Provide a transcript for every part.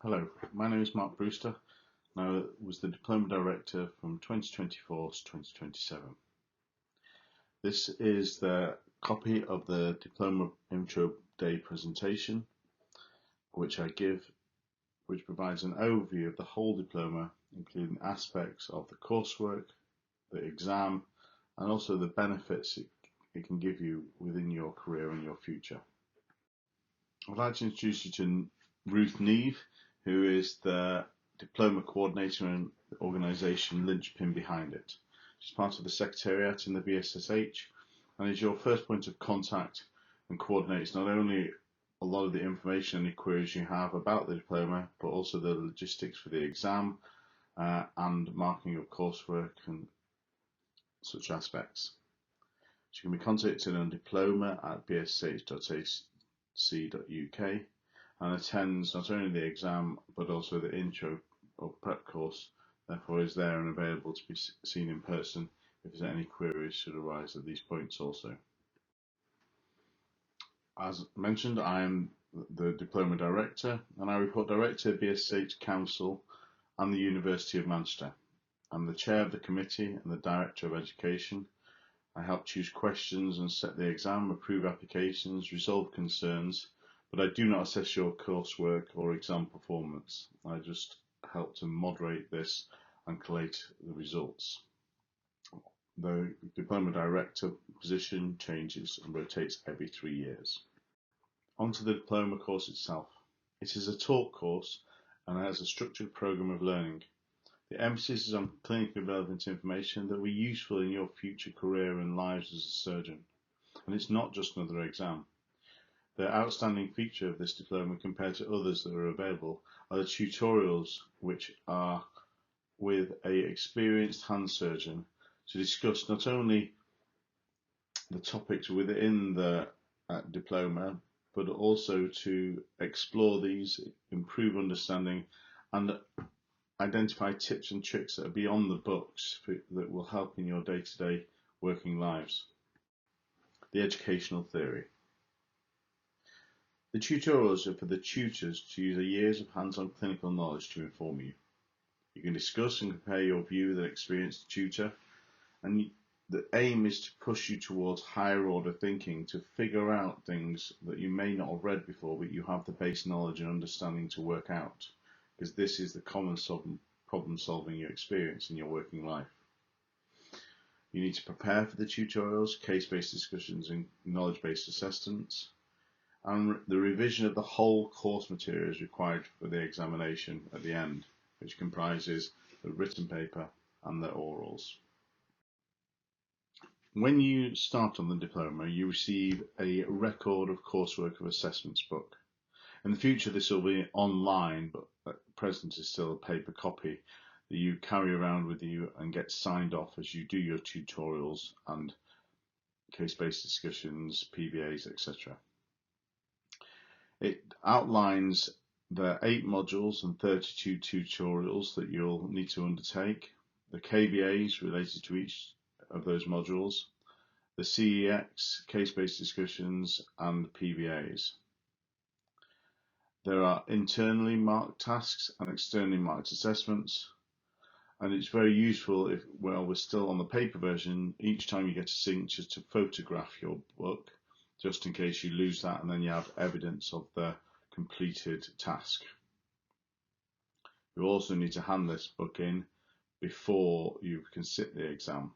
Hello, my name is Mark Brewster, and I was the Diploma Director from 2024 to 2027. This is the copy of the Diploma Intro Day presentation, which I give, which provides an overview of the whole diploma, including aspects of the coursework, the exam, and also the benefits it can give you within your career and your future. I'd like to introduce you to Ruth Neve, who is the Diploma Coordinator and the organisation linchpin behind it. She's part of the Secretariat in the BSSH and is your first point of contact and coordinates not only a lot of the information and queries you have about the diploma, but also the logistics for the exam and marking of coursework and such aspects. She can be contacted on diploma@bssh.ac.uk and attends not only the exam but also the intro or prep course, therefore is there and available to be seen in person if there's any queries should arise at these points also. As mentioned, I am the Diploma Director and I report directly to BSSH Council and the University of Manchester. I'm the Chair of the Committee and the Director of Education. I help choose questions and set the exam, approve applications, resolve concerns, but I do not assess your coursework or exam performance. I just help to moderate this and collate the results. The Diploma Director position changes and rotates every 3 years. On to the diploma course itself. It is a taught course and has a structured programme of learning. The emphasis is on clinically relevant information that will be useful in your future career and lives as a surgeon. And it's not just another exam. The outstanding feature of this diploma compared to others that are available are the tutorials, which are with an experienced hand surgeon to discuss not only the topics within the diploma, but also to explore these, improve understanding, and identify tips and tricks that are beyond the books that will help in your day-to-day working lives. The educational theory. The tutorials are for the tutors to use their years of hands-on clinical knowledge to inform you. You can discuss and compare your view with an experienced tutor, and the aim is to push you towards higher order thinking, to figure out things that you may not have read before, but you have the base knowledge and understanding to work out, because this is the common problem solving you experience in your working life. You need to prepare for the tutorials, case-based discussions and knowledge-based assessments, and the revision of the whole course material is required for the examination at the end, which comprises the written paper and the orals. When you start on the diploma, you receive a record of coursework of assessments book. In the future, this will be online, but at present is still a paper copy that you carry around with you and get signed off as you do your tutorials and case-based discussions, PBAs, etc. It outlines the 8 modules and 32 tutorials that you'll need to undertake, the KBAs related to each of those modules, the CEX, case-based discussions, and PBAs. There are internally marked tasks and externally marked assessments, and it's very useful if, while we're still on the paper version, each time you get a signature to photograph your book, just in case you lose that, and then you have evidence of the completed task. You also need to hand this book in before you can sit the exam.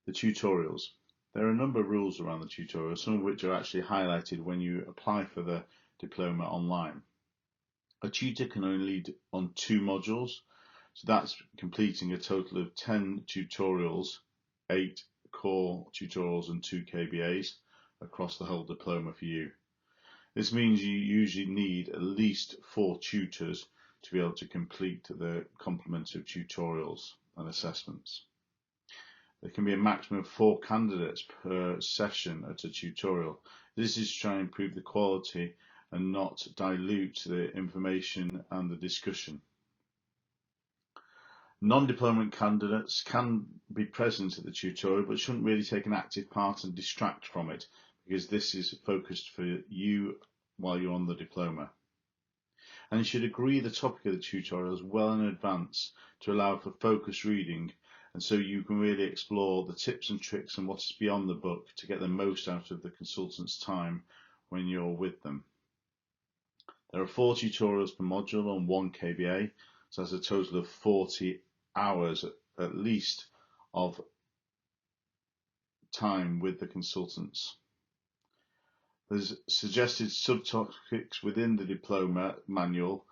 The tutorials. There are a number of rules around the tutorials, some of which are actually highlighted when you apply for the diploma online. A tutor can only lead on 2 modules, so that's completing a total of 10 tutorials, 8 core tutorials and 2 KBAs across the whole diploma for you. This means you usually need at least 4 tutors to be able to complete the complement of tutorials and assessments. There can be a maximum of 4 candidates per session at a tutorial. This is to try and improve the quality and not dilute the information and the discussion. Non-diploma candidates can be present at the tutorial but shouldn't really take an active part and distract from it, because this is focused for you while you're on the diploma. and you should agree the topic of the tutorials well in advance to allow for focused reading, and so you can really explore the tips and tricks and what is beyond the book to get the most out of the consultant's time when you're with them. There are 4 tutorials per module on 1 KBA, so that's a total of 40 hours at least of time with the consultants. There's suggested subtopics within the diploma manual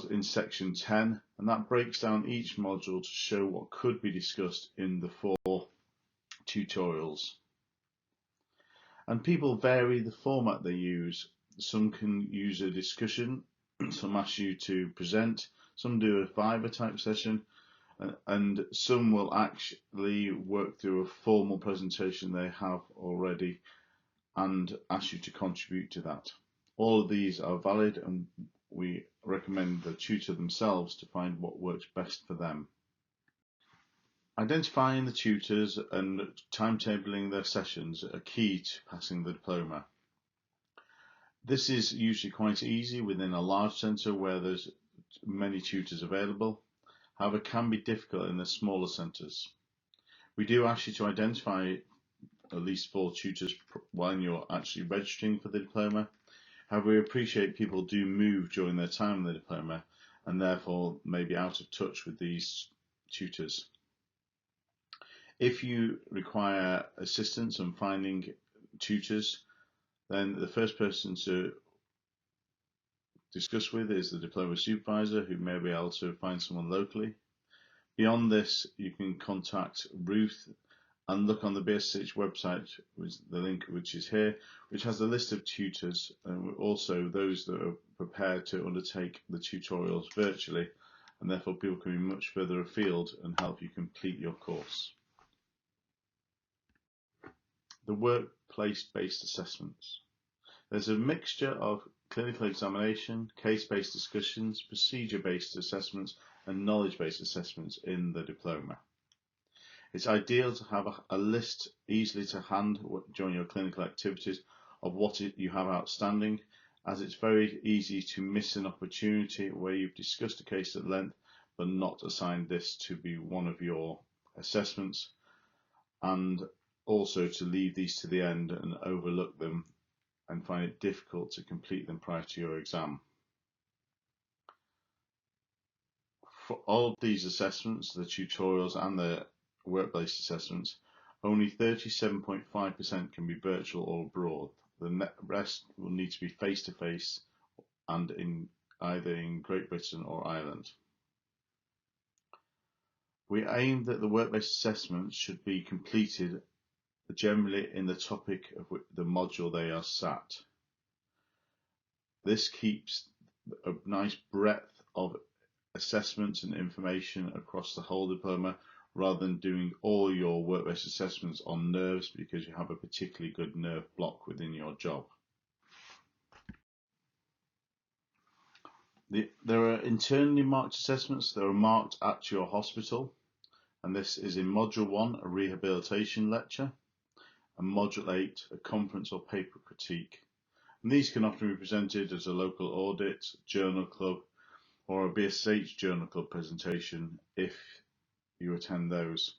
in section 10, and that breaks down each module to show what could be discussed in the 4 tutorials. And people vary the format they use. Some can use a discussion, some ask you to present, some do a Fiverr type session, and some will actually work through a formal presentation they have already and ask you to contribute to that. All of these are valid, and we recommend the tutor themselves to find what works best for them. Identifying the tutors and timetabling their sessions are key to passing the diploma. This is usually quite easy within a large centre where there's many tutors available. However, it can be difficult in the smaller centres. We do ask you to identify at least 4 tutors when you're actually registering for the diploma. However, we appreciate people do move during their time in the diploma and therefore may be out of touch with these tutors. If you require assistance in finding tutors, then the first person to discuss with is the diploma supervisor, who may be able to find someone locally. Beyond this, you can contact Ruth and look on the BSSH website, with the link which is here, which has a list of tutors and also those that are prepared to undertake the tutorials virtually, and therefore people can be much further afield and help you complete your course. The workplace-based assessments. There's a mixture of clinical examination, case-based discussions, procedure-based assessments, and knowledge-based assessments in the diploma. It's ideal to have a list easily to hand during your clinical activities of what you have outstanding, as it's very easy to miss an opportunity where you've discussed a case at length but not assigned this to be one of your assessments, and also to leave these to the end and overlook them and find it difficult to complete them prior to your exam. For all of these assessments, the tutorials and the work-based assessments, only 37.5% can be virtual or abroad. The rest will need to be face-to-face and either in Great Britain or Ireland. We aim that the work-based assessments should be completed generally in the topic of the module they are sat. This keeps a nice breadth of assessments and information across the whole diploma, rather than doing all your work-based assessments on nerves because you have a particularly good nerve block within your job. There are internally marked assessments that are marked at your hospital, and this is in Module 1, a rehabilitation lecture, and Module 8, a conference or paper critique. And these can often be presented as a local audit, journal club, or a BSSH journal club presentation if you attend those.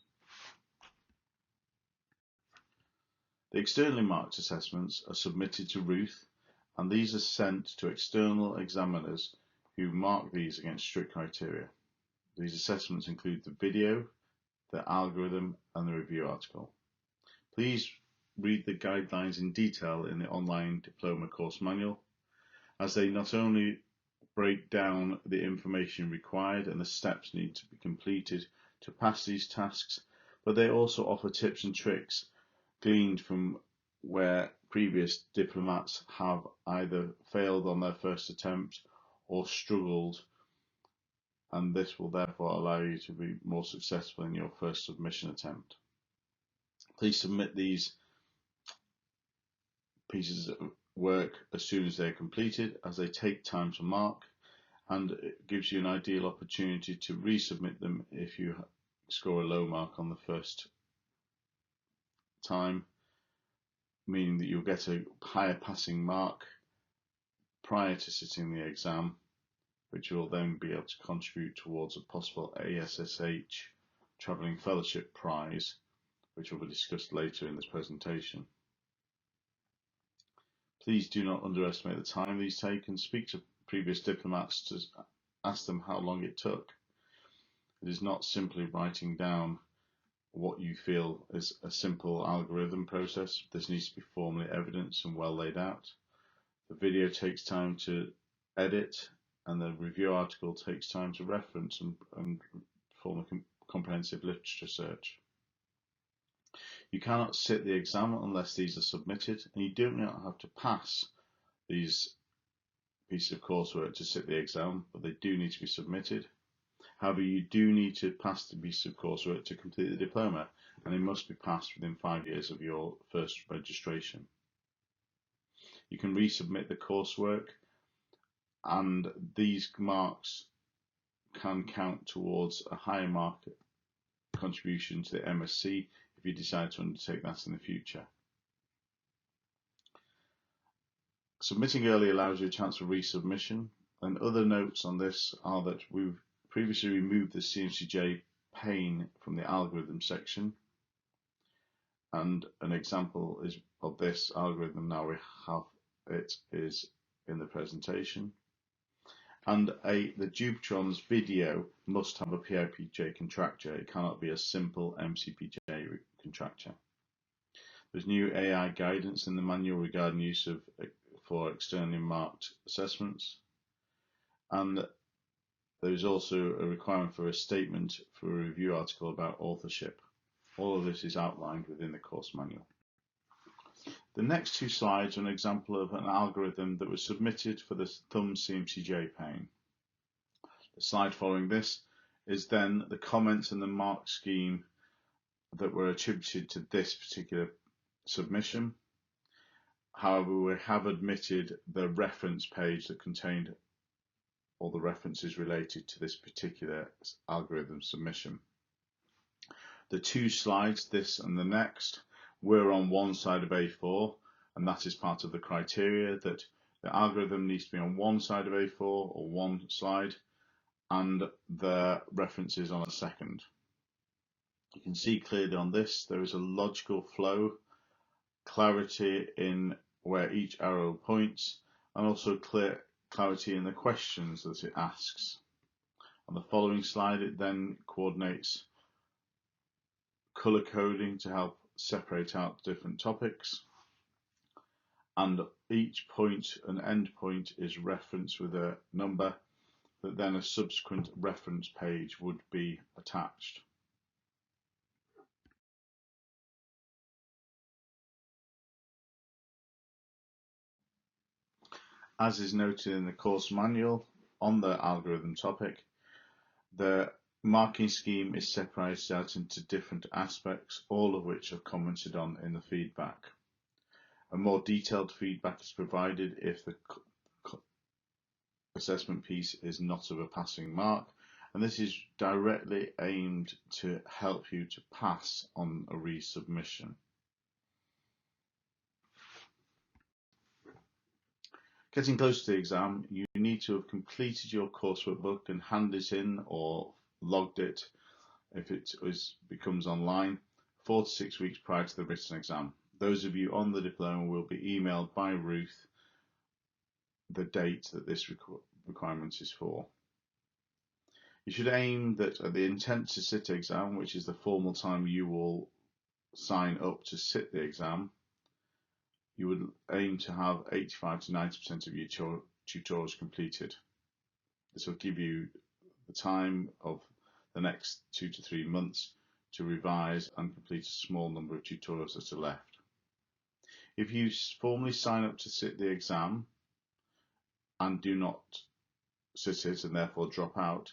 The externally marked assessments are submitted to Ruth, and these are sent to external examiners who mark these against strict criteria. These assessments include the video, the algorithm, and the review article. Please read the guidelines in detail in the online diploma course manual, as they not only break down the information required and the steps need to be completed to pass these tasks, but they also offer tips and tricks gleaned from where previous diplomats have either failed on their first attempt or struggled, and this will therefore allow you to be more successful in your first submission attempt. Please submit these pieces of work as soon as they are completed, as they take time to mark, and it gives you an ideal opportunity to resubmit them if you score a low mark on the first time, meaning that you'll get a higher passing mark prior to sitting the exam, which will then be able to contribute towards a possible BSSH Travelling Fellowship Prize, which will be discussed later in this presentation. Please do not underestimate the time these take and speak to previous diplomats to ask them how long it took. It is not simply writing down what you feel is a simple algorithm process. This needs to be formally evidenced and well laid out. The video takes time to edit, and the review article takes time to reference and form a comprehensive literature search. You cannot sit the exam unless these are submitted, and you do not have to pass these pieces of coursework to sit the exam, but they do need to be submitted. However, you do need to pass the piece of coursework to complete the diploma, and it must be passed within 5 years of your first registration. You can resubmit the coursework, and these marks can count towards a higher mark contribution to the MSc if you decide to undertake that in the future. Submitting early allows you a chance for resubmission, and other notes on this are that we've previously removed the CMCJ pane from the algorithm section, and an example of this algorithm, now we have it, is in the presentation. And the Jupitron's video must have a PIPJ contractor. It cannot be a simple MCPJ contractor. There's new AI guidance in the manual regarding use of for externally marked assessments, and there is also a requirement for a statement for a review article about authorship. All of this is outlined within the course manual. The next two slides are an example of an algorithm that was submitted for the thumb CMCJ pane. The slide following this is then the comments and the mark scheme that were attributed to this particular submission. However, we have omitted the reference page that contained all the references related to this particular algorithm submission. The two slides, this and the next, were on one side of A4, and that is part of the criteria that the algorithm needs to be on one side of A4 or one slide, and the references on a second. You can see clearly on this there is a logical flow, clarity in where each arrow points, and also clarity in the questions that it asks. On the following slide, it then coordinates color coding to help separate out different topics, and each point and end point is referenced with a number that then a subsequent reference page would be attached. As is noted in the course manual on the algorithm topic, the marking scheme is separated out into different aspects, all of which are commented on in the feedback. A more detailed feedback is provided if the assessment piece is not of a passing mark, and this is directly aimed to help you to pass on a resubmission. Getting close to the exam, you need to have completed your coursework book and handed it in or logged it if it becomes online 4 to 6 weeks prior to the written exam. Those of you on the diploma will be emailed by Ruth the date that this requirement is for. You should aim that at the intent to sit exam, which is the formal time you will sign up to sit the exam, you would aim to have 85 to 90% of your tutorials completed. This will give you the time of the next 2 to 3 months to revise and complete a small number of tutorials that are left. If you formally sign up to sit the exam and do not sit it and therefore drop out,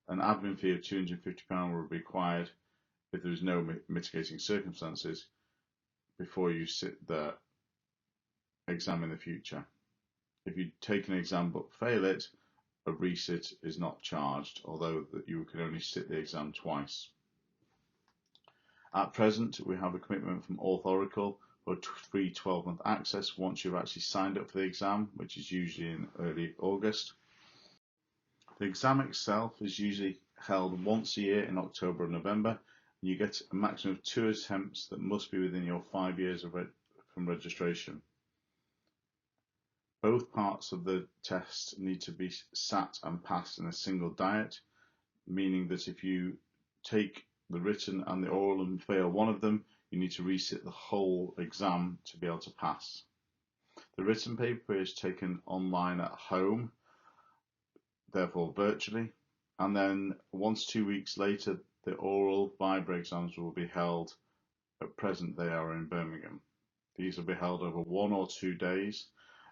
an admin fee of £250 will be required if there is no mitigating circumstances before you sit the exam in the future. If you take an exam but fail it, a resit is not charged, although that you can only sit the exam twice. At present, we have a commitment from Oracle for free 12-month access once you've actually signed up for the exam, which is usually in early August. The exam itself is usually held once a year in October and November, and you get a maximum of 2 attempts that must be within your 5 years from registration. Both parts of the test need to be sat and passed in a single diet, meaning that if you take the written and the oral and fail one of them, you need to resit the whole exam to be able to pass. The written paper is taken online at home, therefore virtually, and then 1 to 2 weeks later, the oral Viber exams will be held. At present, they are in Birmingham. These will be held over 1 or 2 days,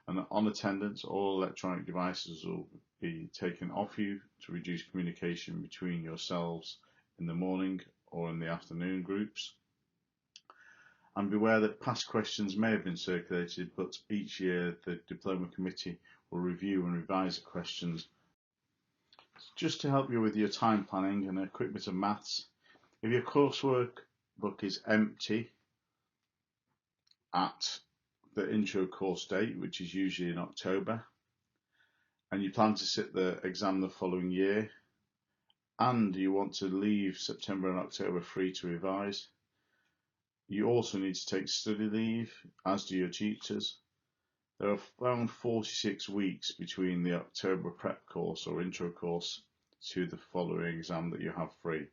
and on attendance, all electronic devices will be taken off you to reduce communication between yourselves in the morning or in the afternoon groups. And beware that past questions may have been circulated, but each year the Diploma Committee will review and revise the questions. Just to help you with your time planning and a quick bit of maths, if your coursework book is empty at the intro course date, which is usually in October, and you plan to sit the exam the following year, and you want to leave September and October free to revise, you also need to take study leave, as do your tutors. There are around 46 weeks between the October prep course or intro course to the following exam that you have free.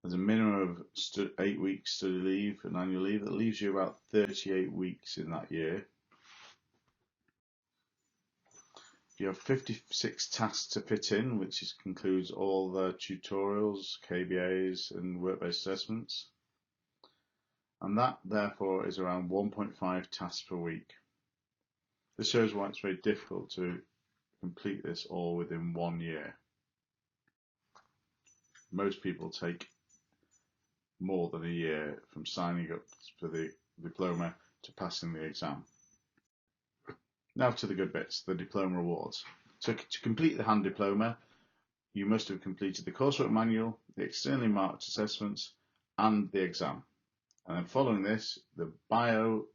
There's a minimum of 8 weeks study leave and annual leave. That leaves you about 38 weeks in that year. You have 56 tasks to fit in, which includes all the tutorials, KBAs and work-based assessments. And that, therefore, is around 1.5 tasks per week. This shows why it's very difficult to complete this all within 1 year. Most people take more than a year from signing up for the diploma to passing the exam. Now to the good bits, the diploma awards. So to complete the hand diploma, you must have completed the coursework manual, the externally marked assessments, and the exam. And then following this, the bio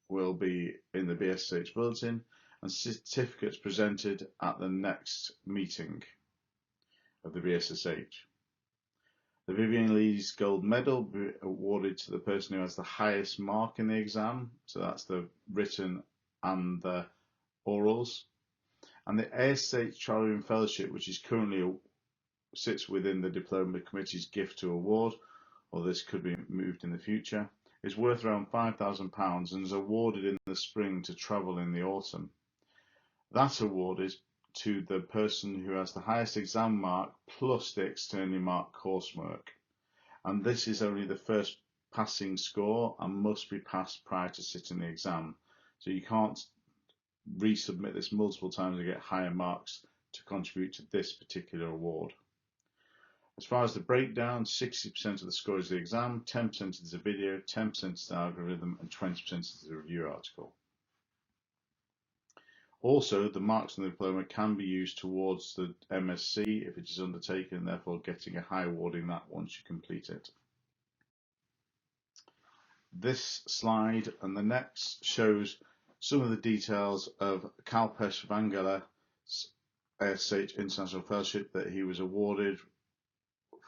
will be in the BSSH bulletin and certificates presented at the next meeting of the BSSH. The Vivian Lee's Gold Medal will be awarded to the person who has the highest mark in the exam, so that's the written and the orals. And the ASH Travelling Fellowship, which is currently sits within the Diploma Committee's gift to award, or this could be moved in the future, is worth around £5,000 and is awarded in the spring to travel in the autumn. That award is to the person who has the highest exam mark plus the externally marked coursework. And this is only the first passing score and must be passed prior to sitting the exam. So you can't resubmit this multiple times and get higher marks to contribute to this particular award. As far as the breakdown, 60% of the score is the exam, 10% is the video, 10% is the algorithm, and 20% is the review article. Also, the marks on the diploma can be used towards the MSc if it is undertaken, therefore getting a high award in that once you complete it. This slide and the next shows some of the details of Kalpesh Vangela's ASH International Fellowship that he was awarded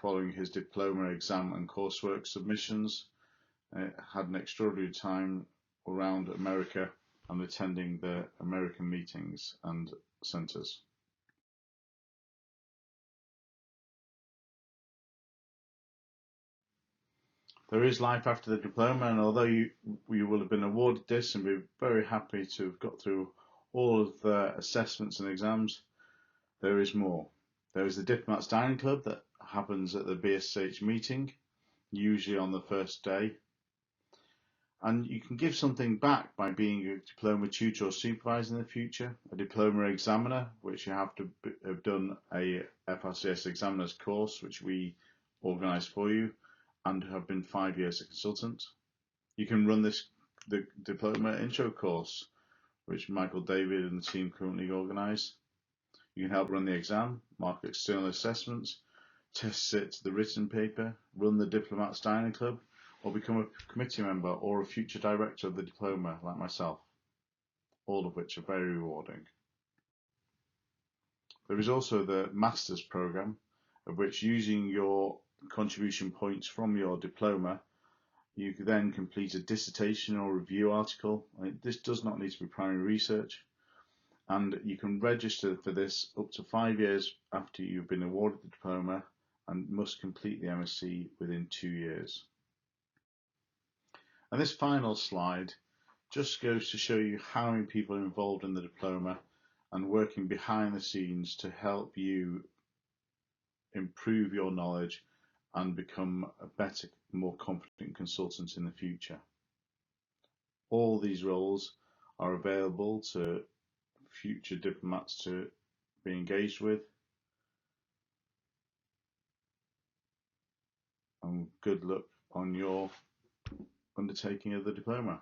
following his diploma exam and coursework submissions. Had an extraordinary time around America and attending the American meetings and centres. There is life after the diploma, and although you will have been awarded this and be very happy to have got through all of the assessments and exams, there is more. There is the Diplomats Dining Club that happens at the BSSH meeting, usually on the first day. And you can give something back by being a diploma tutor or supervisor in the future, a diploma examiner, which you have to have done a FRCS examiner's course, which we organise for you, and have been 5 years a consultant. You can run the diploma intro course, which Michael David and the team currently organise. You can help run the exam, mark external assessments, test sit the written paper, run the Diplomats Dining Club, or become a committee member or a future director of the diploma like myself, all of which are very rewarding. There is also the Masters programme, of which, using your contribution points from your diploma, you can then complete a dissertation or review article. This does not need to be primary research, and you can register for this up to 5 years after you've been awarded the diploma and must complete the MSc within 2 years. And this final slide just goes to show you how many people are involved in the diploma and working behind the scenes to help you improve your knowledge and become a better, more confident consultant in the future. All these roles are available to future diplomats to be engaged with. And good luck on your undertaking of the diploma.